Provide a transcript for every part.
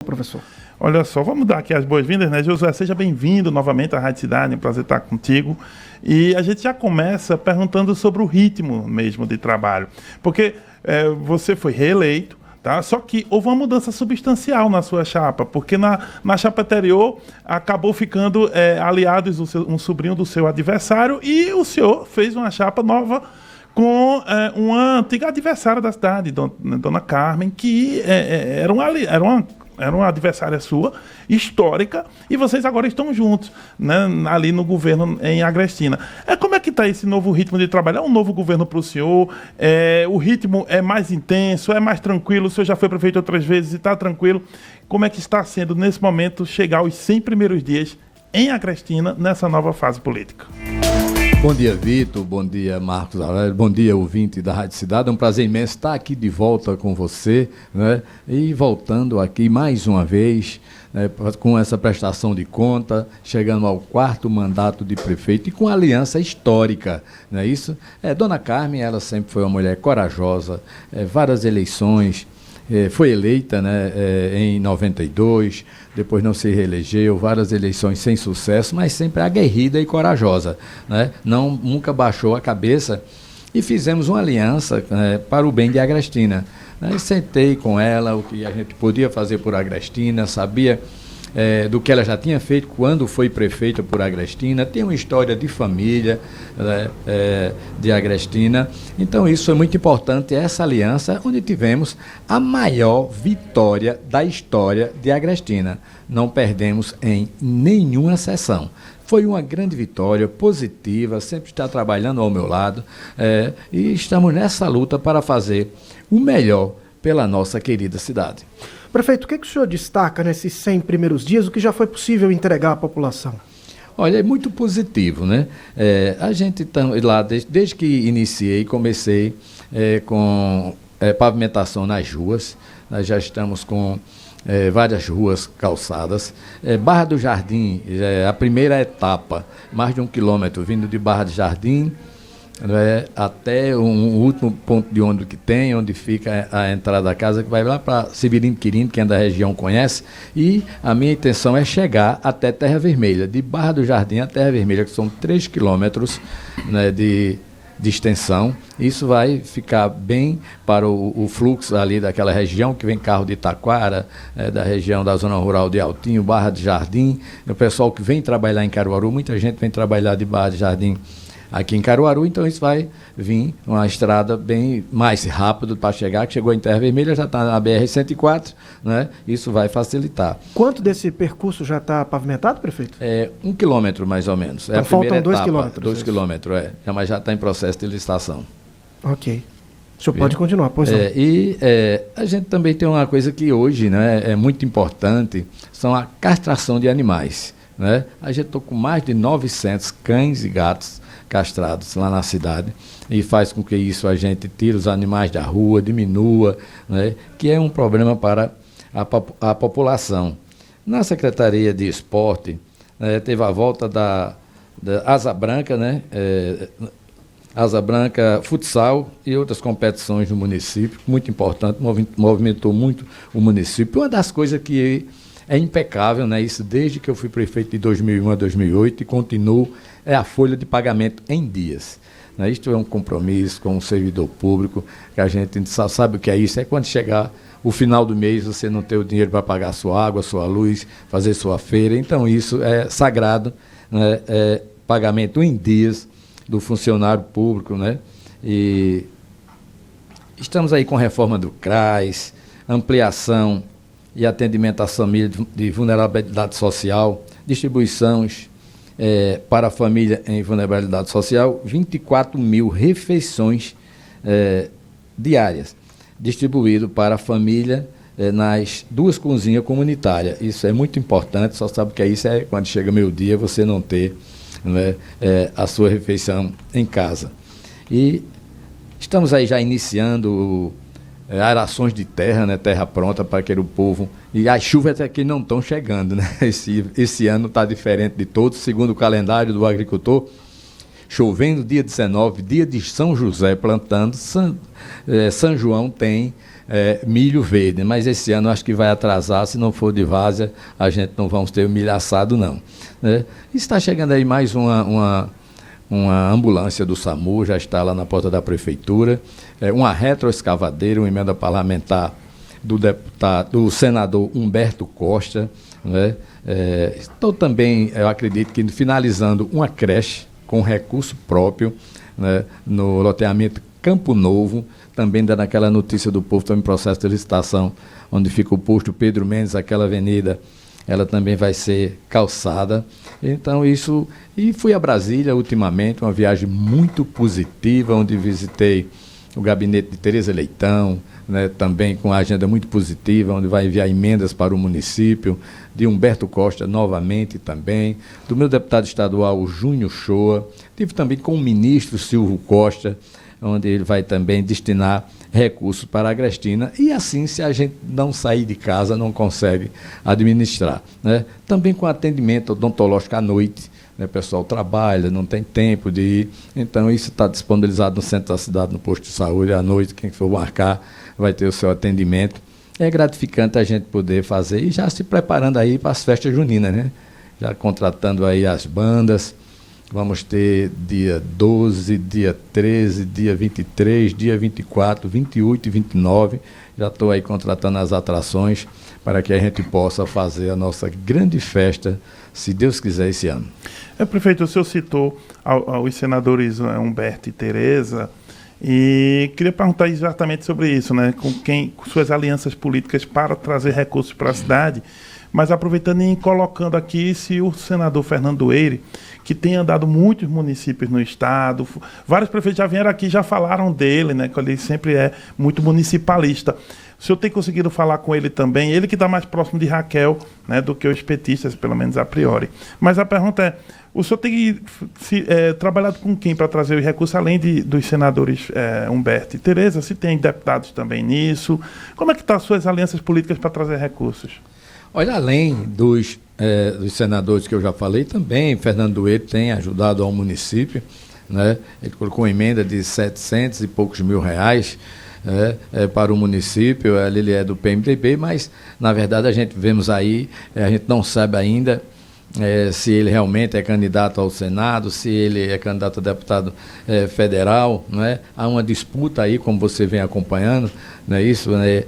professor? Olha só, vamos dar aqui as boas-vindas, né, Josué? Seja bem-vindo novamente à Rádio Cidade, é um prazer estar contigo. E a gente já começa perguntando sobre o ritmo mesmo de trabalho, porque você foi reeleito, tá? Só que houve uma mudança substancial na sua chapa, porque na chapa anterior acabou ficando aliados um sobrinho do seu adversário e o senhor fez uma chapa nova com uma antiga adversária da cidade, Dona Carmen, que era uma adversária sua, histórica, e vocês agora estão juntos, né, ali no governo em Agrestina. Como é que está esse novo ritmo de trabalho? É um novo governo para o senhor? O ritmo é mais intenso, é mais tranquilo? O senhor já foi prefeito outras vezes e está tranquilo? Como é que está sendo, nesse momento, chegar aos 100 primeiros dias em Agrestina, nessa nova fase política? Bom dia, Vitor. Bom dia, Marcos Aurélio. Bom dia, ouvinte da Rádio Cidade. É um prazer imenso estar aqui de volta com você, né? E voltando aqui mais uma vez, né, com essa prestação de conta, chegando ao 4º mandato de prefeito e com aliança histórica, não é isso? Dona Carmen, ela sempre foi uma mulher corajosa, várias eleições. Foi eleita, né, em 92, depois não se reelegeu, várias eleições sem sucesso, mas sempre aguerrida e corajosa, né? Nunca baixou a cabeça e fizemos uma aliança para o bem de Agrestina. Sentei com ela o que a gente podia fazer por Agrestina, sabia do que ela já tinha feito quando foi prefeita por Agrestina, tem uma história de família, de Agrestina. Então isso é muito importante, essa aliança onde tivemos a maior vitória da história de Agrestina. Não perdemos em nenhuma sessão. Foi uma grande vitória, positiva, sempre está trabalhando ao meu lado, e estamos nessa luta para fazer o melhor pela nossa querida cidade. Prefeito, o que o senhor destaca nesses 100 primeiros dias, o que já foi possível entregar à população? Olha, é muito positivo, né? A gente lá, desde que iniciei, comecei com pavimentação nas ruas. Nós já estamos com várias ruas calçadas. Barra do Jardim, a primeira etapa, mais de 1 quilômetro, vindo de Barra do Jardim, até um último ponto de ônibus que tem, onde fica a entrada da casa, que vai lá para Severino Quirino, quem é da região conhece, e a minha intenção é chegar até Terra Vermelha, de Barra do Jardim a Terra Vermelha, que são 3 quilômetros, né, de extensão. Isso vai ficar bem para o fluxo ali daquela região, que vem carro de Taquara, da região da zona rural de Altinho, Barra do Jardim, o pessoal que vem trabalhar em Caruaru, muita gente vem trabalhar de Barra do Jardim aqui em Caruaru, então isso vai vir uma estrada bem mais rápido para chegar, que chegou em Terra Vermelha, já está na BR-104, né? Isso vai facilitar. Quanto desse percurso já está pavimentado, prefeito? 1 quilômetro mais ou menos. Então faltam 2 quilômetros. 2 quilômetros, mas já está em processo de licitação. Ok. O senhor pode continuar, pois não. A gente também tem uma coisa que hoje, né, é muito importante, são a castração de animais, né? A gente está com mais de 900 cães e gatos castrados lá na cidade, e faz com que isso a gente tire os animais da rua, diminua, né, que é um problema para a população. Na Secretaria de Esporte, teve a volta da Asa Branca, né, Asa Branca, futsal e outras competições no município, muito importante, movimentou muito o município. Uma das coisas que é impecável, né, isso desde que eu fui prefeito de 2001 a 2008 e continuo, é a folha de pagamento em dias. Né? Isto é um compromisso com o servidor público, que a gente só sabe o que é isso, é quando chegar o final do mês você não ter o dinheiro para pagar sua água, sua luz, fazer sua feira. Então isso é sagrado, né? Pagamento em dias do funcionário público, né? E estamos aí com reforma do CRAS, ampliação e atendimento às famílias de vulnerabilidade social, distribuições para a família em vulnerabilidade social, 24 mil refeições diárias, distribuído para a família nas 2 cozinhas comunitárias. Isso é muito importante, só sabe que isso é quando chega meio-dia você não ter, né, a sua refeição em casa. E estamos aí já iniciando arações de terra, né, terra pronta para aquele povo, e as chuvas até que não estão chegando, né? Esse ano está diferente de todos, segundo o calendário do agricultor, chovendo dia 19, dia de São José plantando, São João tem milho verde, mas esse ano acho que vai atrasar, se não for de várzea, a gente não vamos ter o milho assado não. Né? Está chegando aí mais uma ambulância do SAMU, já está lá na porta da prefeitura, uma retroescavadeira, uma emenda parlamentar do senador Humberto Costa, né? Estou também, eu acredito que finalizando uma creche com recurso próprio, né, no loteamento Campo Novo, também dando aquela notícia do povo, estamos em processo de licitação, onde fica o posto Pedro Mendes, aquela avenida, ela também vai ser calçada. Então isso, e fui a Brasília ultimamente, uma viagem muito positiva, onde visitei o gabinete de Tereza Leitão, né, também com a agenda muito positiva, onde vai enviar emendas para o município, de Humberto Costa novamente também, do meu deputado estadual, o Júnior Shoa, tive também com o ministro Silvio Costa, onde ele vai também destinar recursos para a Agrestina, e assim, se a gente não sair de casa, não consegue administrar. Né? Também com atendimento odontológico à noite, né? O pessoal trabalha, não tem tempo de ir, então isso está disponibilizado no centro da cidade, no posto de saúde, à noite, quem for marcar vai ter o seu atendimento. É gratificante a gente poder fazer, e já se preparando aí para as festas juninas, né? Já contratando aí as bandas. Vamos ter dia 12, dia 13, dia 23, dia 24, 28 e 29. Já estou aí contratando as atrações para que a gente possa fazer a nossa grande festa, se Deus quiser, esse ano. Prefeito, o senhor citou os senadores Humberto e Tereza, e queria perguntar exatamente sobre isso, né? Com suas alianças políticas para trazer recursos para a cidade, mas aproveitando e colocando aqui se o senador Fernando Eire, que tem andado muitos municípios no estado, vários prefeitos já vieram aqui, já falaram dele, né? Que ele sempre é muito municipalista. O senhor tem conseguido falar com ele também? Ele que está mais próximo de Raquel, né, do que os petistas, pelo menos a priori. Mas a pergunta é, o senhor tem trabalhado com quem para trazer os recursos, além dos senadores Humberto e Tereza? Se tem deputados também nisso? Como é que estão as suas alianças políticas para trazer recursos? Olha, além dos senadores que eu já falei, também Fernando Eire tem ajudado ao município, né? Ele colocou uma emenda de 700 e poucos mil reais, para o município. Ele é do PMDB, mas na verdade a gente vemos aí, a gente não sabe ainda se ele realmente é candidato ao Senado, se ele é candidato a deputado federal, né? Há uma disputa aí, como você vem acompanhando, né? Isso, né?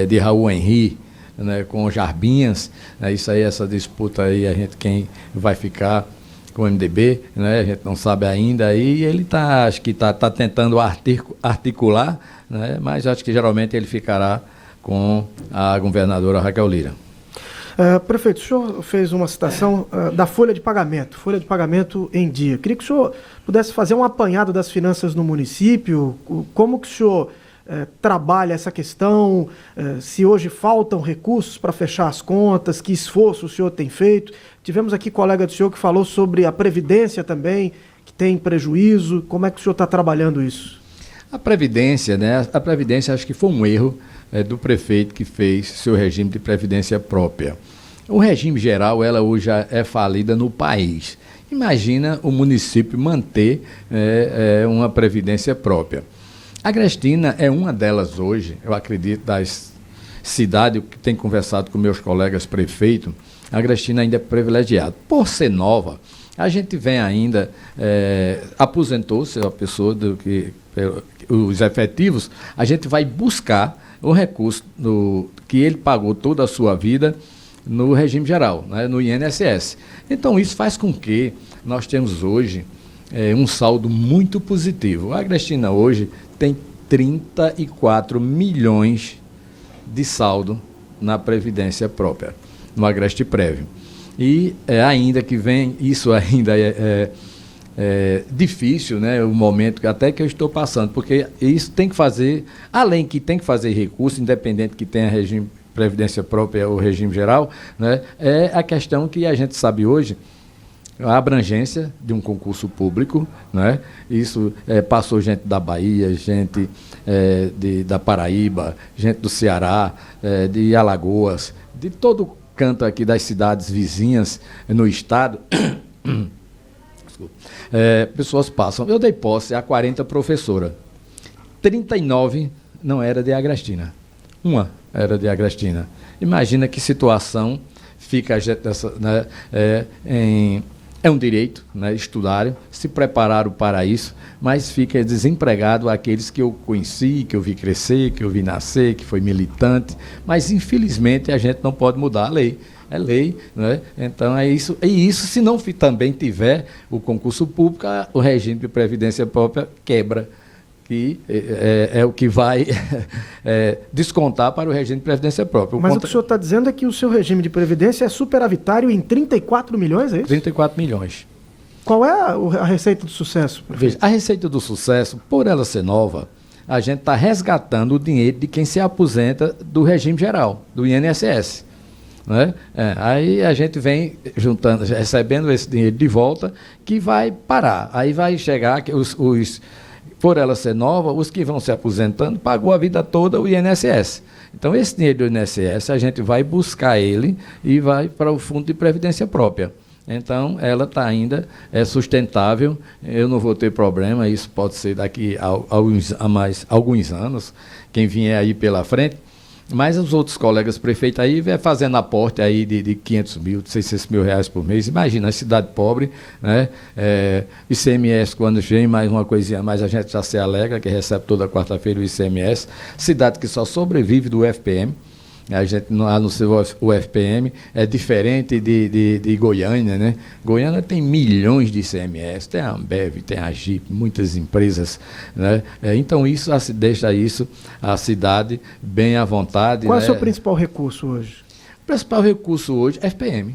De Raul Henry, né? Com Jarbinhas, né? Isso aí, essa disputa aí, quem vai ficar com o MDB, né? A gente não sabe ainda, e ele acho que está tentando articular, né? Mas acho que geralmente ele ficará com a governadora Raquel Lira. Prefeito, o senhor fez uma citação da folha de pagamento em dia. Queria que o senhor pudesse fazer um apanhado das finanças no município, como que o senhor trabalha essa questão, se hoje faltam recursos para fechar as contas, que esforço o senhor tem feito. Tivemos aqui colega do senhor que falou sobre a Previdência também, que tem prejuízo. Como é que o senhor está trabalhando isso? A Previdência, né? A Previdência acho que foi um erro do prefeito que fez seu regime de previdência própria. O regime geral, ela hoje é falida no país. Imagina o município manter uma previdência própria. A Agrestina é uma delas hoje, eu acredito, das cidades que tenho conversado com meus colegas prefeitos. A Agrestina ainda é privilegiada. Por ser nova, a gente vem ainda, aposentou-se a pessoa os efetivos, a gente vai buscar o recurso que ele pagou toda a sua vida no regime geral, né, no INSS. Então isso faz com que nós temos hoje um saldo muito positivo. A Agrestina hoje tem 34 milhões de saldo na Previdência própria, no Agreste Prévio. E ainda que vem, isso ainda é difícil, né, o momento até que eu estou passando, porque isso tem que fazer, além que tem que fazer recurso, independente que tenha regime previdência própria ou regime geral, né, é a questão que a gente sabe hoje, a abrangência de um concurso público, né, isso passou gente da Bahia, gente da Paraíba, gente do Ceará, de Alagoas, de todo canto aqui das cidades vizinhas no estado. Pessoas passam. Eu dei posse a 40 professoras. 39 não era de Agrestina. Uma era de Agrestina. Imagina que situação fica a gente nessa, né, é um direito, né, estudaram, se prepararam para isso, mas fica desempregado aqueles que eu conheci, que eu vi crescer, que eu vi nascer, que foi militante, mas infelizmente a gente não pode mudar a lei. É lei, né? Então é isso. E isso, se não também tiver o concurso público, o regime de previdência própria quebra, que é o que vai descontar para o regime de previdência própria. Mas o que o senhor está dizendo é que o seu regime de previdência é superavitário em 34 milhões, é isso? 34 milhões. Qual é a receita do sucesso, prefeito? Veja, a receita do sucesso, por ela ser nova, a gente está resgatando o dinheiro de quem se aposenta do regime geral, do INSS. Né? Aí a gente vem juntando, recebendo esse dinheiro de volta, que vai parar. Aí vai chegar que por ela ser nova, os que vão se aposentando pagou a vida toda o INSS. Então, esse dinheiro do INSS, a gente vai buscar ele e vai para o Fundo de Previdência Própria. Então, ela está ainda sustentável, eu não vou ter problema, isso pode ser daqui a mais alguns anos, quem vier aí pela frente. Mas os outros colegas prefeitos aí vão fazendo aporte aí de 500 mil, de 600 mil reais por mês. Imagina, a cidade pobre, né? ICMS, quando vem mais uma coisinha mais, a gente já se alegra, que recebe toda quarta-feira o ICMS. Cidade que só sobrevive do UFPM. A gente não anuncia o UFPM, é diferente de Goiânia, né? Goiânia tem milhões de ICMS, tem a Ambev, tem a Jeep, muitas empresas, né? Então isso deixa a cidade bem à vontade. Qual é né? o seu principal recurso hoje? O principal recurso hoje é FPM,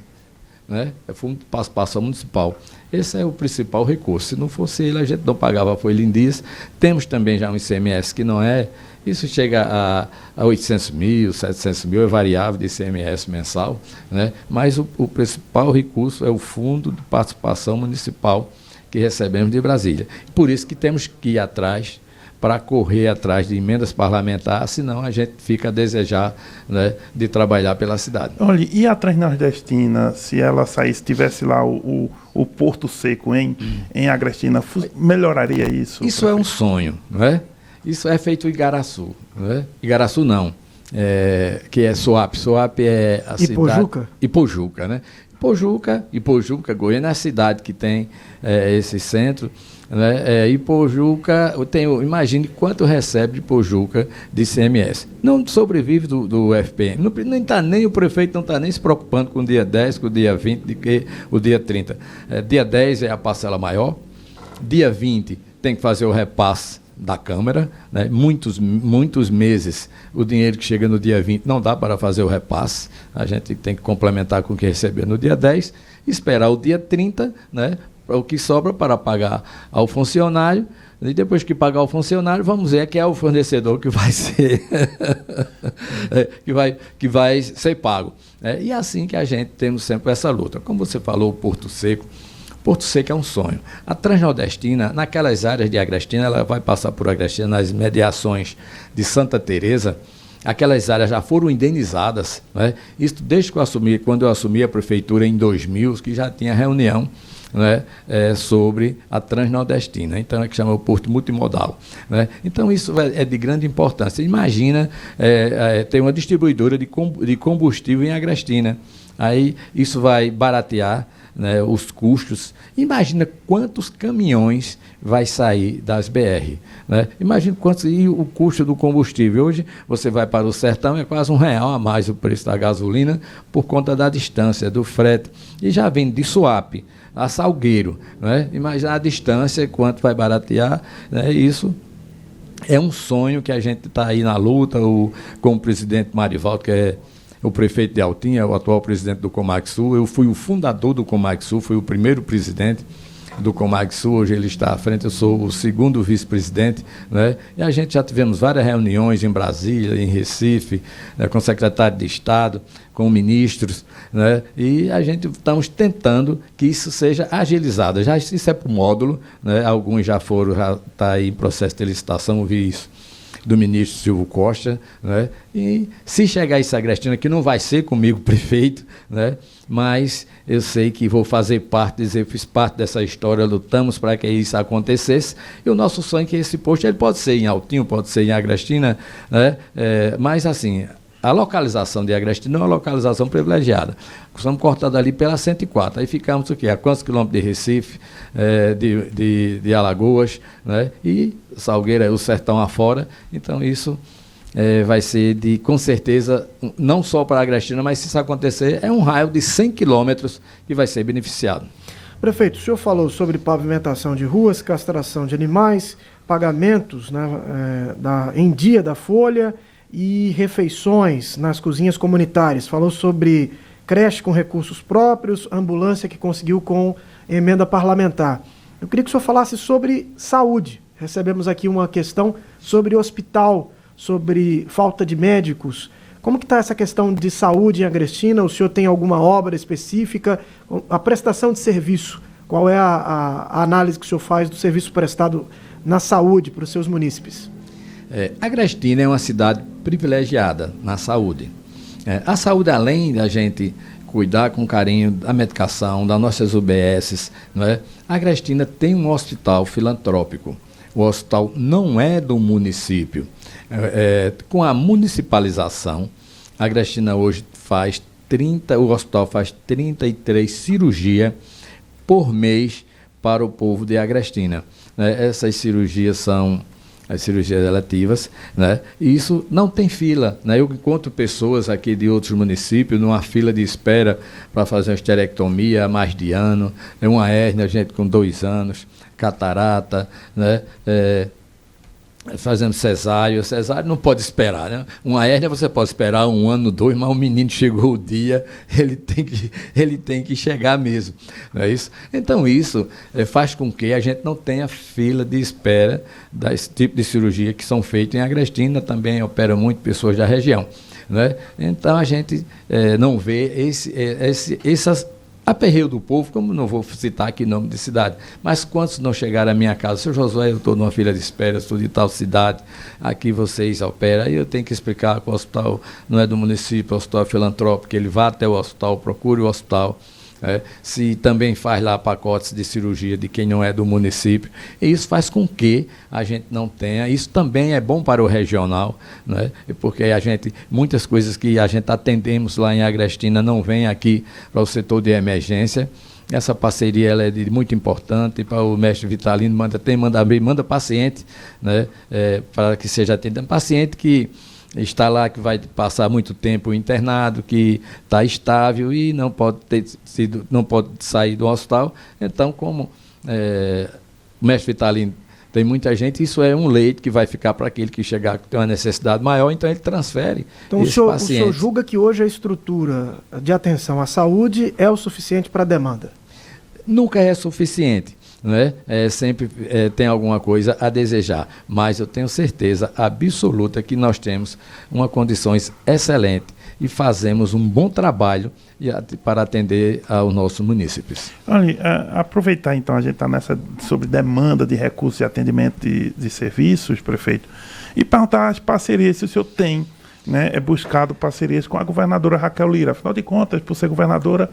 né? É Fundo de Participação Municipal. Esse é o principal recurso. Se não fosse ele, a gente não pagava folha em dias. Temos também já um ICMS que não é. Isso chega a 800 mil, 700 mil, é variável de ICMS mensal, né? Mas o principal recurso é o Fundo de Participação Municipal que recebemos de Brasília. Por isso que temos que ir atrás, para correr atrás de emendas parlamentares, senão a gente fica a desejar, né, de trabalhar pela cidade. Olha, e a Transnordestina, se ela saísse, tivesse lá o Porto Seco em Agrestina, melhoraria isso? Isso é um sonho, não é? Isso é feito em Igaraçu, né? Igaraçu não, que é Suape. Suape é a Ipojuca? cidade... Ipojuca, né? Ipojuca, Goiânia é a cidade que tem esse centro, né? Ipojuca, imagine quanto recebe de Ipojuca de ICMS. Não sobrevive do FPM. Nem o prefeito não está nem se preocupando com o dia 10, com o dia 20, de que o dia 30. Dia 10 é a parcela maior, dia 20 tem que fazer o repasse da Câmara, né? Muitos meses o dinheiro que chega no dia 20 não dá para fazer o repasse, a gente tem que complementar com o que recebeu no dia 10, esperar o dia 30, né? O que sobra para pagar ao funcionário, e depois que pagar o funcionário, vamos ver que é o fornecedor que vai ser que vai ser pago. E é assim que a gente temos sempre essa luta. Como você falou, o Porto Seco é um sonho. A Transnordestina, naquelas áreas de Agrestina, ela vai passar por Agrestina, nas mediações de Santa Teresa, aquelas áreas já foram indenizadas, né? Isso desde que quando eu assumi a prefeitura em 2000, que já tinha reunião, né, sobre a Transnordestina, então é que chama o Porto Multimodal, né? Então isso é de grande importância. Imagina ter uma distribuidora de combustível em Agrestina, aí isso vai baratear, né, os custos. Imagina quantos caminhões vai sair das BR, né? Imagina e o custo do combustível. Hoje você vai para o sertão, é quase R$1 a mais o preço da gasolina por conta da distância, do frete. E já vem de Suape a Salgueiro, né? Imagina a distância, quanto vai baratear, né? Isso é um sonho que a gente está aí na luta, com o presidente Marivaldo, que é o prefeito de Altinha, o atual presidente do Comagsul. Eu fui o fundador do Comagsul, fui o primeiro presidente do Comagsul, hoje ele está à frente, eu sou o segundo vice-presidente, né? E a gente já tivemos várias reuniões em Brasília, em Recife, né, com o secretário de Estado, com ministros, né? E a gente estamos tentando que isso seja agilizado. Isso é para o módulo, né? Alguns já está aí em processo de licitação, eu vi isso. do ministro Silvio Costa, né? E se chegar isso a Agrestina, que não vai ser comigo prefeito, né? Mas eu sei que vou fazer parte, dizer, fiz parte dessa história, lutamos para que isso acontecesse, e o nosso sonho é que esse posto ele pode ser em Altinho, pode ser em Agrestina, né? Mas assim, a localização de Agrestina é uma localização privilegiada. Estamos cortados ali pela 104. Aí ficamos o quê? A quantos quilômetros de Recife, de Alagoas, né? E Salgueira, o sertão afora. Então isso vai ser com certeza, não só para Agrestina, mas se isso acontecer, é um raio de 100 quilômetros que vai ser beneficiado. Prefeito, o senhor falou sobre pavimentação de ruas, castração de animais, pagamentos, né, em dia da folha e refeições nas cozinhas comunitárias. Falou sobre creche com recursos próprios, ambulância que conseguiu com emenda parlamentar. Eu queria que o senhor falasse sobre saúde. Recebemos aqui uma questão sobre hospital, sobre falta de médicos. Como que está essa questão de saúde em Agrestina? O senhor tem alguma obra específica? A prestação de serviço, qual é a análise que o senhor faz do serviço prestado na saúde para os seus munícipes? Agrestina é uma cidade privilegiada na saúde. A saúde, além da gente cuidar com carinho da medicação, das nossas UBSs, não é? Agrestina tem um hospital filantrópico. O hospital não é do município. Com a municipalização, a Agrestina hoje o hospital faz 33 cirurgias por mês para o povo de Agrestina. Essas cirurgias são as cirurgias eletivas, né? E isso não tem fila, né? Eu encontro pessoas aqui de outros municípios numa fila de espera para fazer uma esterectomia há mais de ano, uma hérnia, gente com 2 anos, catarata, né? Fazendo cesárea não pode esperar, né? Uma hérnia você pode esperar 1 ano, 2, mas o menino chegou o dia, ele tem que chegar mesmo, não é isso? Então isso faz com que a gente não tenha fila de espera desse tipo de cirurgia que são feitas em Agrestina, também opera muito pessoas da região, né? Então a gente não vê essas aperreio do povo, como não vou citar aqui nome de cidade, mas quantos não chegaram à minha casa? Seu Josué, eu estou numa fila de espera, estou de tal cidade, aqui vocês operam, aí eu tenho que explicar que o hospital não é do município, é o hospital filantrópico, ele vá até o hospital, procure o hospital, se também faz lá pacotes de cirurgia de quem não é do município, e isso faz com que a gente não tenha, isso também é bom para o regional, né? Porque muitas coisas que a gente atendemos lá em Agrestina não vem aqui para o setor de emergência. Essa parceria ela é muito importante para o mestre Vitalino, manda paciente, né? Para que seja atendido, paciente que está lá, que vai passar muito tempo internado, que está estável e não pode sair do hospital. Então, como o mestre Vitalino tem muita gente, isso é um leito que vai ficar para aquele que chegar, que tem uma necessidade maior, então ele transfere. Então, o senhor julga que hoje a estrutura de atenção à saúde é o suficiente para a demanda? Nunca é suficiente. Né? Sempre tem alguma coisa a desejar, mas eu tenho certeza absoluta que nós temos condições excelentes e fazemos um bom trabalho para atender aos nossos munícipes. Olha, aproveitar então, a gente está nessa sobre demanda de recursos e atendimento de serviços, prefeito, e perguntar as parcerias se o senhor tem, né, buscado parcerias com a governadora Raquel Lira. Afinal de contas, por ser governadora,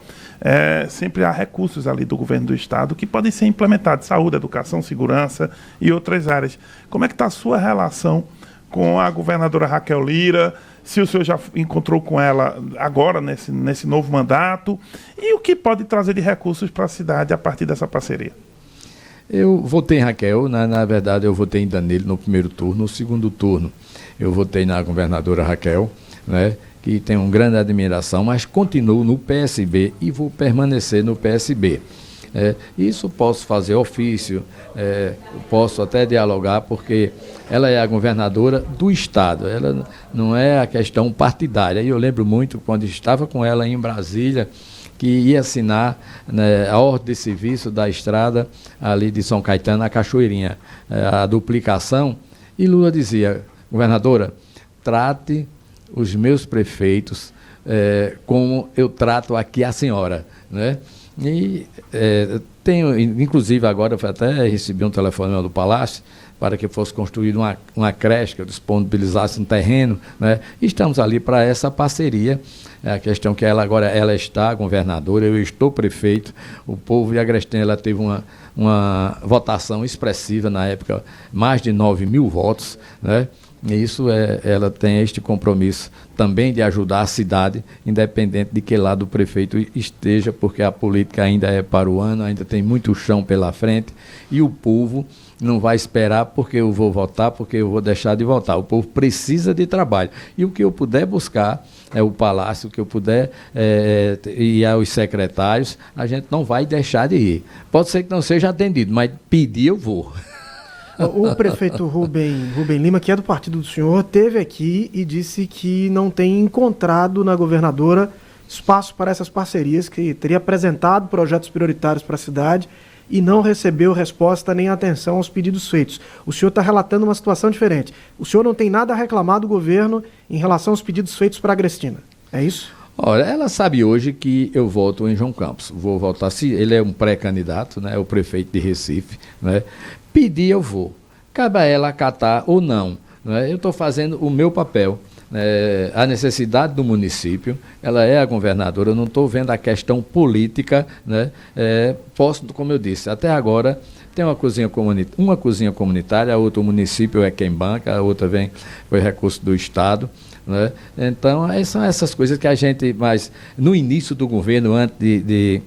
sempre há recursos ali do governo do estado que podem ser implementados, saúde, educação, segurança e outras áreas. Como é que está a sua relação com a governadora Raquel Lira? Se o senhor já encontrou com ela agora, nesse novo mandato, e o que pode trazer de recursos para a cidade a partir dessa parceria? Eu votei em Raquel, na verdade eu votei em Danilo no primeiro turno. No segundo turno eu votei na governadora Raquel, né, que tenho uma grande admiração, mas continuo no PSB e vou permanecer no PSB. Isso posso fazer ofício, posso até dialogar, porque ela é a governadora do Estado, ela não é a questão partidária. E eu lembro muito quando estava com ela em Brasília, que ia assinar, né, a ordem de serviço da estrada ali de São Caetano, a Cachoeirinha, a duplicação, e Lula dizia: governadora, trate os meus prefeitos como eu trato aqui a senhora, né? E tenho, inclusive agora, até recebi um telefonema do Palácio, para que fosse construída uma creche, que eu disponibilizasse um terreno, né? E estamos ali para essa parceria. A questão que ela está governadora, eu estou prefeito, o povo de Agrestina ela teve uma votação expressiva na época, mais de 9.000 votos, né? E isso ela tem este compromisso também de ajudar a cidade, independente de que lado o prefeito esteja, porque a política ainda é para o ano, ainda tem muito chão pela frente, e o povo não vai esperar porque eu vou votar, porque eu vou deixar de votar. O povo precisa de trabalho. E o que eu puder buscar, o Palácio, o que eu puder ir aos secretários, a gente não vai deixar de ir. Pode ser que não seja atendido, mas pedir eu vou. O prefeito Rubem Lima, que é do partido do senhor, esteve aqui e disse que não tem encontrado na governadora espaço para essas parcerias, que teria apresentado projetos prioritários para a cidade e não recebeu resposta nem atenção aos pedidos feitos. O senhor está relatando uma situação diferente. O senhor não tem nada a reclamar do governo em relação aos pedidos feitos para a Agrestina. É isso? Olha, ela sabe hoje que eu voto em João Campos. Vou votar, se ele é um pré-candidato, né, o prefeito de Recife, né? Pedir eu vou. Cabe a ela acatar ou não, né? Eu estou fazendo o meu papel. A necessidade do município, ela é a governadora, eu não estou vendo a questão política, né? Posso, como eu disse, até agora tem uma cozinha comunitária, a outra o município é quem banca, a outra foi recurso do Estado, né? Então, são essas coisas que a gente, mas no início do governo, antes de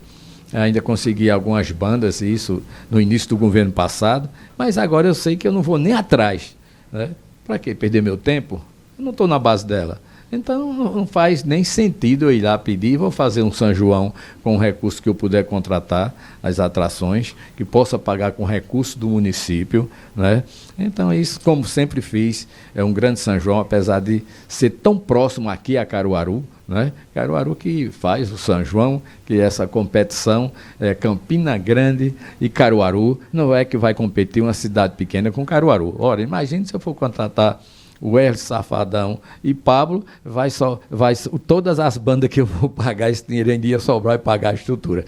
ainda conseguir algumas bandas, isso no início do governo passado, mas agora eu sei que eu não vou nem atrás, né? Para quê? Perder meu tempo? Eu não estou na base dela. Então não faz nem sentido eu ir lá pedir, vou fazer um São João com o recurso que eu puder contratar, as atrações, que possa pagar com recurso do município, né? Então isso, como sempre fiz, é um grande São João, apesar de ser tão próximo aqui a Caruaru, né? Caruaru que faz o São João, que essa competição é Campina Grande e Caruaru, não é que vai competir uma cidade pequena com Caruaru. Ora, imagine se eu for contratar o Herles, Safadão e Pablo, todas as bandas que eu vou pagar, esse dinheiro ainda ia sobrar e pagar a estrutura.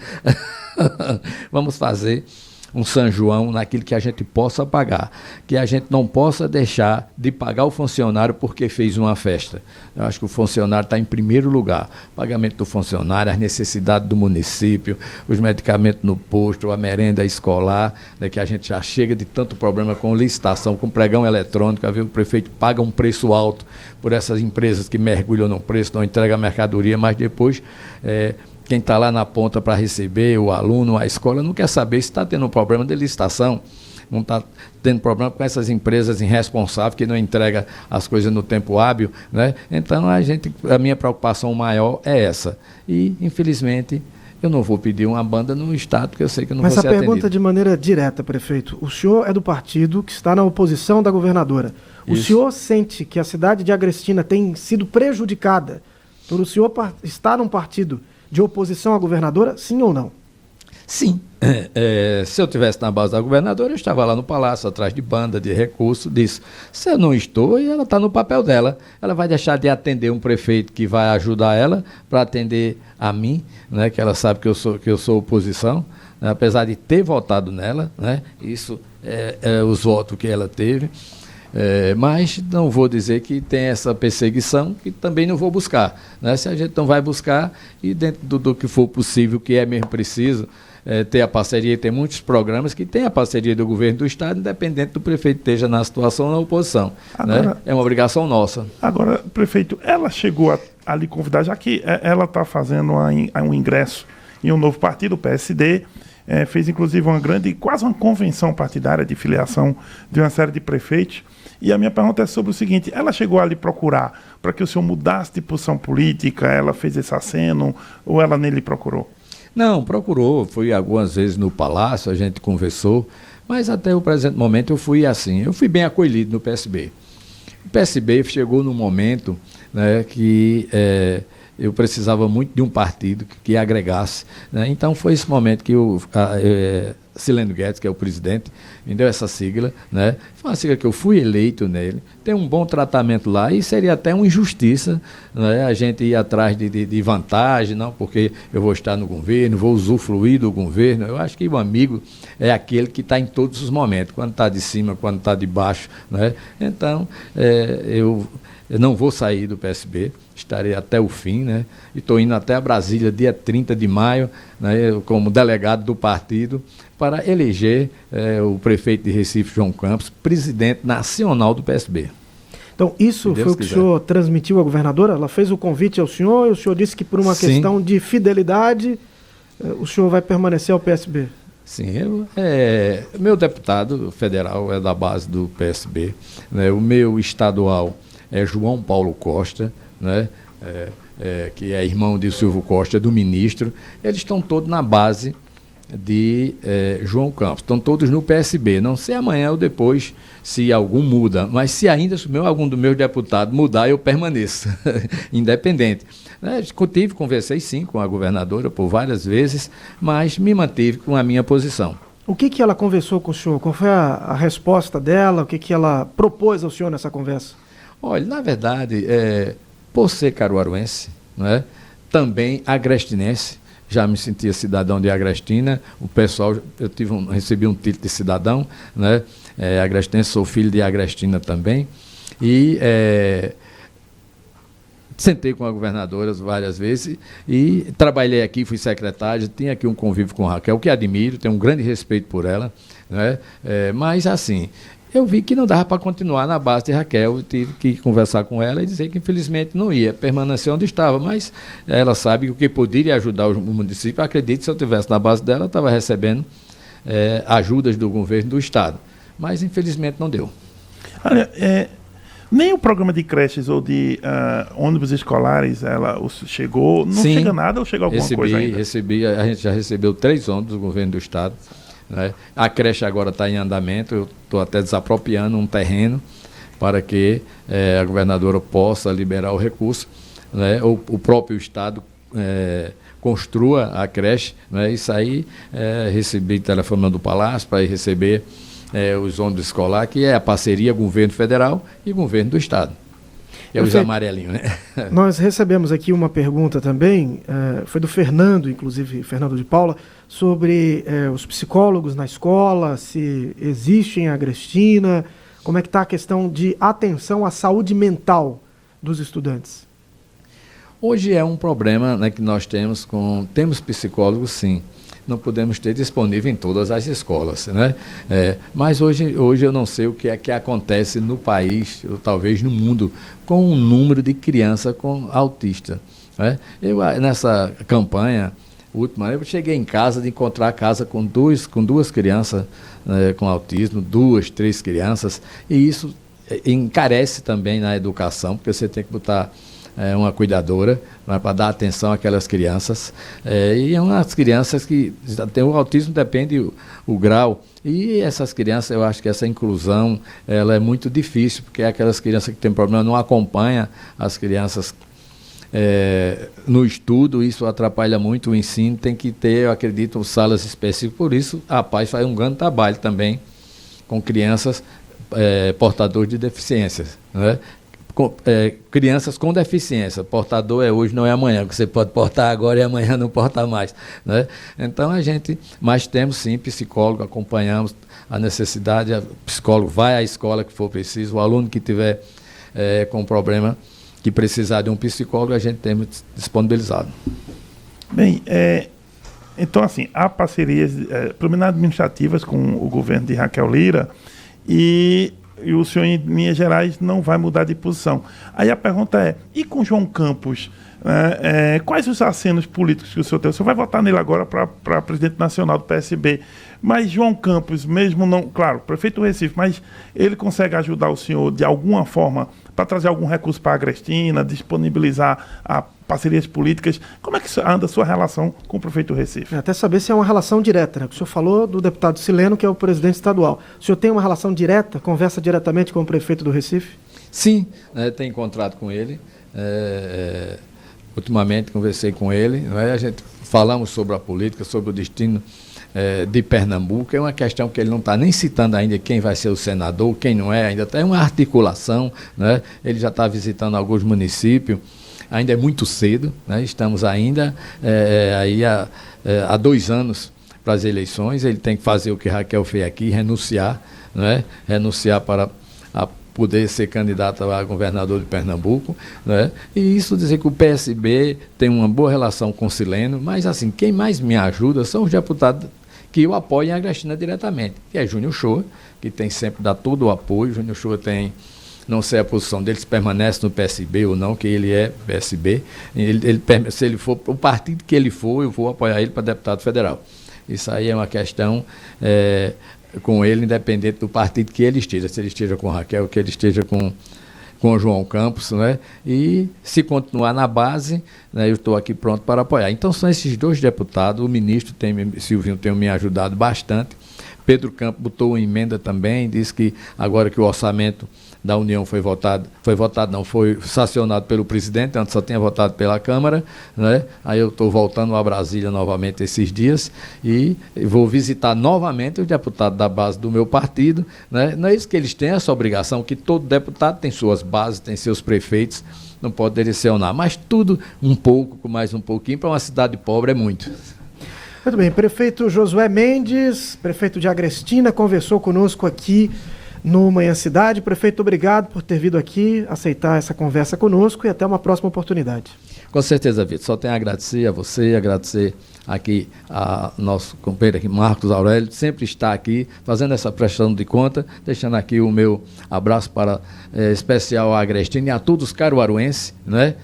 Vamos fazer um São João naquilo que a gente possa pagar, que a gente não possa deixar de pagar o funcionário porque fez uma festa. Eu acho que o funcionário está em primeiro lugar. O pagamento do funcionário, as necessidades do município, os medicamentos no posto, a merenda escolar, né, que a gente já chega de tanto problema com licitação, com pregão eletrônico, o prefeito paga um preço alto por essas empresas que mergulham no preço, não entregam a mercadoria, mas depois quem está lá na ponta para receber, o aluno, a escola, não quer saber se está tendo um problema de licitação, não está tendo problema com essas empresas irresponsáveis que não entregam as coisas no tempo hábil, né? Então a minha preocupação maior é essa. E, infelizmente, eu não vou pedir uma banda no estado, porque eu sei que eu não vou ser atendido. Mas a pergunta de maneira direta, prefeito. O senhor é do partido que está na oposição da governadora. O senhor sente que a cidade de Agrestina tem sido prejudicada por o senhor estar num partido de oposição à governadora, sim ou não? Sim. Se eu estivesse na base da governadora, eu estava lá no palácio, atrás de banda, de recurso, disso. Se eu não estou, ela está no papel dela. Ela vai deixar de atender um prefeito que vai ajudar ela para atender a mim, né, que ela sabe que eu sou oposição, né, apesar de ter votado nela, né, isso é os votos que ela teve. Mas não vou dizer que tem essa perseguição, que também não vou buscar, né? Se a gente não vai buscar, e dentro do que for possível, que é mesmo preciso, ter a parceria, tem muitos programas que tem a parceria do governo do estado, independente do prefeito esteja na situação ou na oposição. Agora, né? É uma obrigação nossa. Agora, prefeito, ela chegou a lhe convidar, já que ela está fazendo um ingresso em um novo partido, o PSD, fez inclusive quase uma convenção partidária de filiação de uma série de prefeitos. E a minha pergunta é sobre o seguinte: ela chegou a lhe procurar para que o senhor mudasse de posição política? Ela fez esse aceno ou ela nem lhe procurou? Não, procurou. Fui algumas vezes no Palácio, a gente conversou, mas até o presente momento eu fui bem acolhido no PSB. O PSB chegou num momento, né, que eu precisava muito de um partido que agregasse, né? Então foi esse momento que Sileno Guedes, que é o presidente, me deu essa sigla, né? Foi uma sigla que eu fui eleito nele, tem um bom tratamento lá e seria até uma injustiça, né, a gente ir atrás de vantagem, não, porque eu vou estar no governo, vou usufruir do governo. Eu acho que o amigo é aquele que está em todos os momentos, quando está de cima, quando está de baixo, né? Então, eu não vou sair do PSB, estarei até o fim, né? E estou indo até a Brasília, dia 30 de maio, né, como delegado do partido, para eleger o prefeito de Recife, João Campos, presidente nacional do PSB. Então, isso foi o que o senhor transmitiu à governadora? Ela fez o convite ao senhor e o senhor disse que por uma questão de fidelidade, o senhor vai permanecer ao PSB? Sim, meu deputado federal é da base do PSB, né? O meu estadual é João Paulo Costa, né? Que é irmão de Silvio Costa, do ministro. Eles estão todos na base de João Campos, estão todos no PSB. Não sei amanhã ou depois se algum muda, mas se ainda algum dos meus deputados mudar, eu permaneço, independente. Conversei sim com a governadora por várias vezes, mas me mantive com a minha posição. O que ela conversou com o senhor? Qual foi a resposta dela? O que ela propôs ao senhor nessa conversa? Olha, na verdade, por ser caruaruense, né, também agrestinense, já me sentia cidadão de Agrestina, o pessoal, recebi um título de cidadão, né, agrestinense, sou filho de Agrestina também, e sentei com a governadora várias vezes e trabalhei aqui, fui secretário, tinha aqui um convívio com a Raquel, que admiro, tenho um grande respeito por ela, né, mas assim, eu vi que não dava para continuar na base de Raquel, tive que conversar com ela e dizer que infelizmente não ia permanecer onde estava, mas ela sabe que o que poderia ajudar o município, acredito que se eu estivesse na base dela, eu estava recebendo ajudas do governo do estado, mas infelizmente não deu. Olha, nem o programa de creches ou de ônibus escolares, chegou, não Sim, chega nada ou chega alguma coisa ainda? A gente já recebeu 3 ônibus do governo do estado, né? A creche agora está em andamento, eu estou até desapropriando um terreno para que a governadora possa liberar o recurso, né? O próprio estado construa a creche, né? Isso aí, recebi telefone do Palácio para ir receber os ônibus escolar, que é a parceria governo federal e governo do estado. Os amarelinhos, né? Nós recebemos aqui uma pergunta também, foi do Fernando, inclusive, Fernando de Paula, sobre os psicólogos na escola, se existem em Agrestina, como é que está a questão de atenção à saúde mental dos estudantes? Hoje é um problema, né, que nós temos psicólogos, sim. Não podemos ter disponível em todas as escolas, né? Mas hoje eu não sei o que é que acontece no país, ou talvez no mundo, com o número de crianças com autista, né? Eu, nessa campanha última, eu cheguei em casa de encontrar a casa com duas crianças com autismo, 2, 3 crianças, e isso encarece também na educação, porque você tem que botar uma cuidadora, né, para dar atenção àquelas crianças, e umas crianças que tem o autismo, depende o grau, e essas crianças, eu acho que essa inclusão ela é muito difícil, porque aquelas crianças que têm problema não acompanham as crianças no estudo, isso atrapalha muito o ensino, tem que ter, eu acredito, salas específicas, por isso a PAI faz um grande trabalho também com crianças portadores de deficiências, né? Crianças com deficiência, portador hoje, não é amanhã, que você pode portar agora e amanhã não porta mais, né? Então mas temos sim psicólogo, acompanhamos a necessidade, o psicólogo vai à escola que for preciso, o aluno que tiver com problema, que precisar de um psicólogo, a gente tem disponibilizado. Bem, então assim, há parcerias pelo menos administrativas com o governo de Raquel Lira e o senhor, em linhas gerais, não vai mudar de posição. Aí a pergunta e com João Campos, quais os acenos políticos que o senhor tem? O senhor vai votar nele agora para presidente nacional do PSB, mas João Campos, mesmo não, claro, prefeito do Recife, mas ele consegue ajudar o senhor de alguma forma para trazer algum recurso para a Agrestina, disponibilizar parcerias políticas? Como é que anda a sua relação com o prefeito do Recife? Até saber se é uma relação direta, né? O senhor falou do deputado Sileno, que é o presidente estadual. O senhor tem uma relação direta, conversa diretamente com o prefeito do Recife? Sim, tenho encontrado com ele. Ultimamente conversei com ele, a gente falamos sobre a política, sobre o destino de Pernambuco. É uma questão que ele não está nem citando ainda quem vai ser o senador, quem não é, ainda tem uma articulação, né? Ele já está visitando alguns municípios, ainda é muito cedo, né? Estamos ainda aí há 2 anos para as eleições. Ele tem que fazer o que Raquel fez aqui, renunciar, né? Renunciar para poder ser candidato a governador de Pernambuco, né? E isso dizer que o PSB tem uma boa relação com o Sileno, mas assim, quem mais me ajuda são os deputados que eu apoio em Agrestina diretamente, que é Júnior Shoa, que tem sempre dado todo o apoio. Júnior Shoa tem, não sei a posição dele, se permanece no PSB ou não, que ele é PSB, se ele for, o partido que ele for, eu vou apoiar ele para deputado federal. Isso aí é uma questão com ele, independente do partido que ele esteja, se ele esteja com Raquel, que ele esteja com o João Campos, né? E se continuar na base, né, eu estou aqui pronto para apoiar. Então são esses 2 deputados, o ministro Silvinho tem me ajudado bastante. Pedro Campos botou uma emenda também, disse que agora que o orçamento da União foi sancionado pelo presidente, antes só tinha votado pela Câmara, né? Aí eu estou voltando a Brasília novamente esses dias e vou visitar novamente os deputados da base do meu partido, né? Não é isso que eles têm, essa obrigação, que todo deputado tem suas bases, tem seus prefeitos, não pode direcionar, mas tudo um pouco, com mais um pouquinho, para uma cidade pobre é muito. Muito bem, prefeito Josué Mendes, prefeito de Agrestina, conversou conosco aqui no Manhã Cidade. Prefeito, obrigado por ter vindo aqui, aceitar essa conversa conosco e até uma próxima oportunidade. Com certeza, Vitor. Só tenho a agradecer a você, agradecer aqui a nosso companheiro aqui, Marcos Aurélio, sempre está aqui fazendo essa prestação de conta, deixando aqui o meu abraço especial a Agrestina e a todos os caruaruenses, né?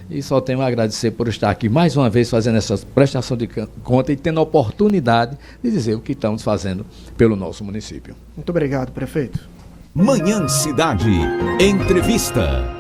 E só tenho a agradecer por estar aqui mais uma vez fazendo essa prestação de conta e tendo a oportunidade de dizer o que estamos fazendo pelo nosso município. Muito obrigado, prefeito. Manhã Cidade. Entrevista.